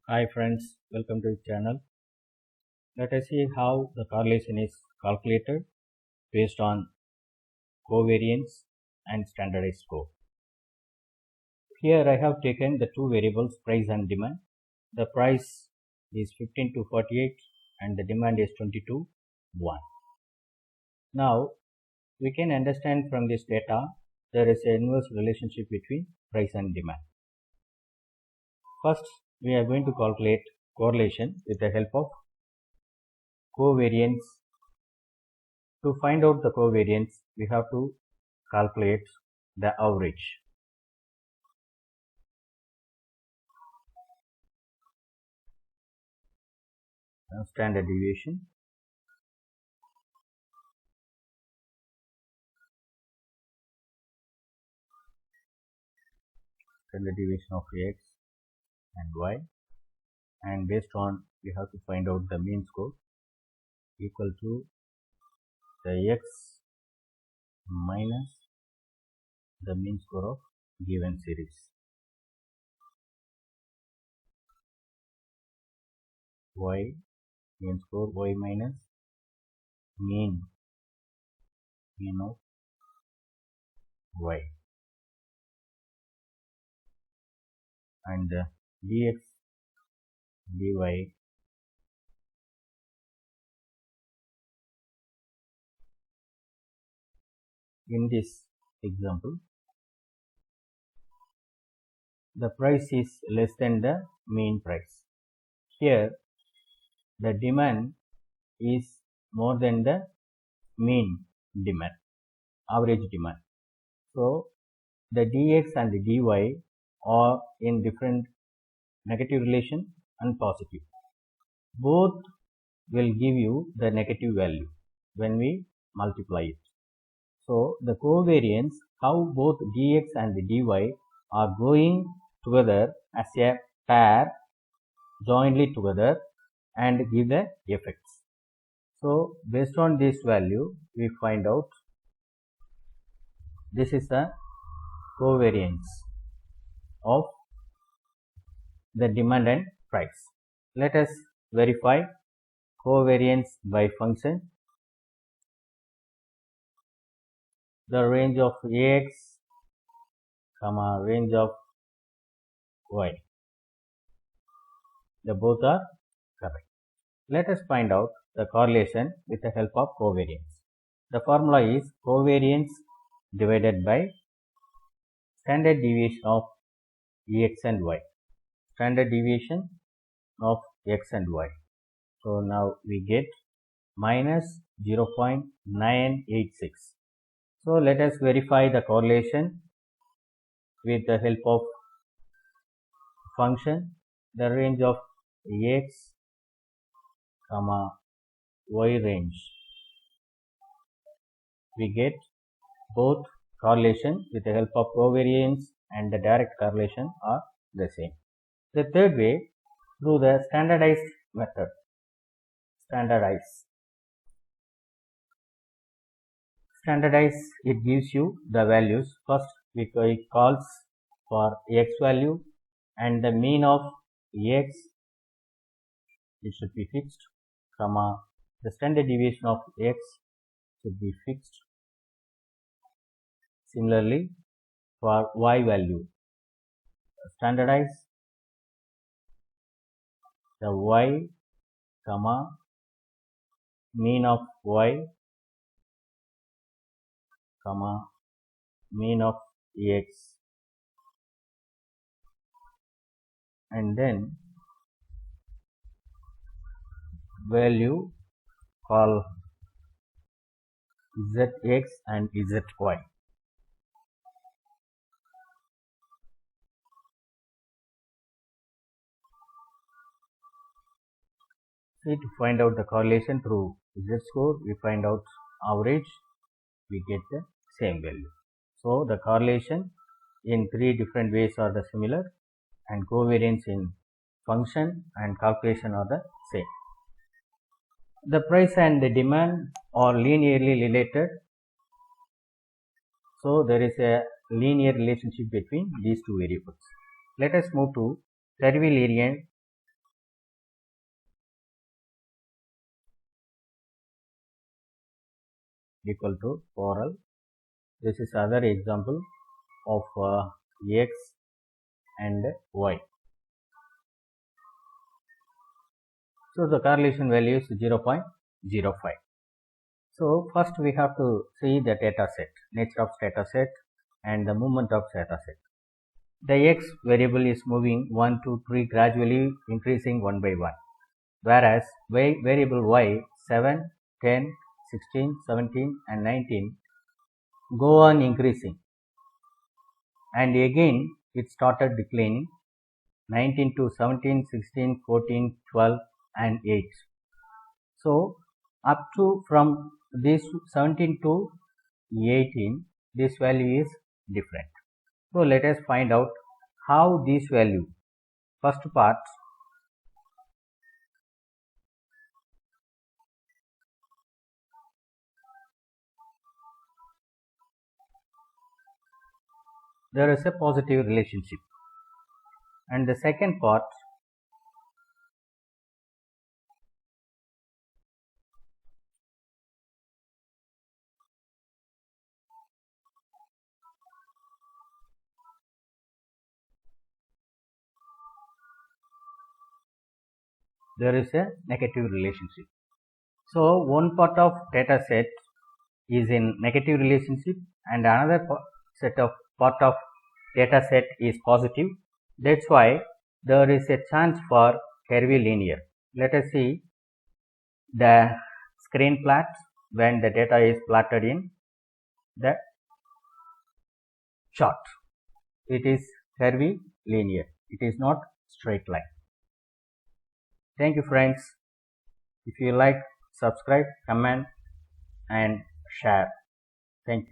Hi friends, welcome to the channel. Let us see how the correlation is calculated based on covariance and standardized score. Here I have taken the two variables price and demand. The price is 15 to 48 and the demand is 20 to 1. Now we can understand from this data there is an inverse relationship between price and demand. First we are going to calculate correlation with the help of covariance. To find out the covariance, we have to calculate the average. Standard deviation. Standard deviation of x and y, and based on we have to find out the mean score equal to the x minus the mean score of given series. Y mean score y minus mean of y, and dx dy in this example the price is less than the mean price. Here the demand is more than the mean demand, average demand. So the dx and the dy are in different negative relation and positive. Both will give you the negative value when we multiply it. So the covariance, how both dx and the dy are going together as a pair jointly together and give the effects. So based on this value we find out this is the covariance of the demand and price. Let us verify covariance by function. The range of x comma range of y, the both are correct. Let us find out the correlation with the help of covariance. The formula is covariance divided by standard deviation of x and y. Standard deviation of x and y. So now we get minus 0.986. So let us verify the correlation with the help of function. The range of x comma y range, we get both correlation with the help of covariance and the direct correlation are the same. The third way, through the standardized method. Standardize, it gives you the values. First it calls for x value and the mean of x, it should be fixed, comma the standard deviation of x should be fixed. Similarly for y value, standardize the y comma mean of y comma mean of x, and then value call zx and zy. See, to find out the correlation through z-score, we find out average, we get the same value. So the correlation in three different ways are the similar, and covariance in function and calculation are the same. The price and the demand are linearly related. So there is a linear relationship between these two variables. Let us move to Terwillian equal to 4L. This is other example of X and Y. So the correlation value is 0.05. So first we have to see the data set, nature of data set and the movement of data set. The X variable is moving 1, 2, 3 gradually increasing one by one, whereas variable Y 7, 10, 16, 17 and 19 go on increasing, and again it started declining 19 to 17, 16, 14, 12 and 8. So up to from this 17 to 18, this value is different. So let us find out how this value. First part, there is a positive relationship, and the second part, there is a negative relationship. So one part of data set is in negative relationship and another set of part of data set is positive. That's why there is a chance for curvilinear. Let us see the screen plot when the data is plotted in the chart. It is curvilinear. It is not straight line. Thank you, friends. If you like, subscribe, comment and share. Thank you.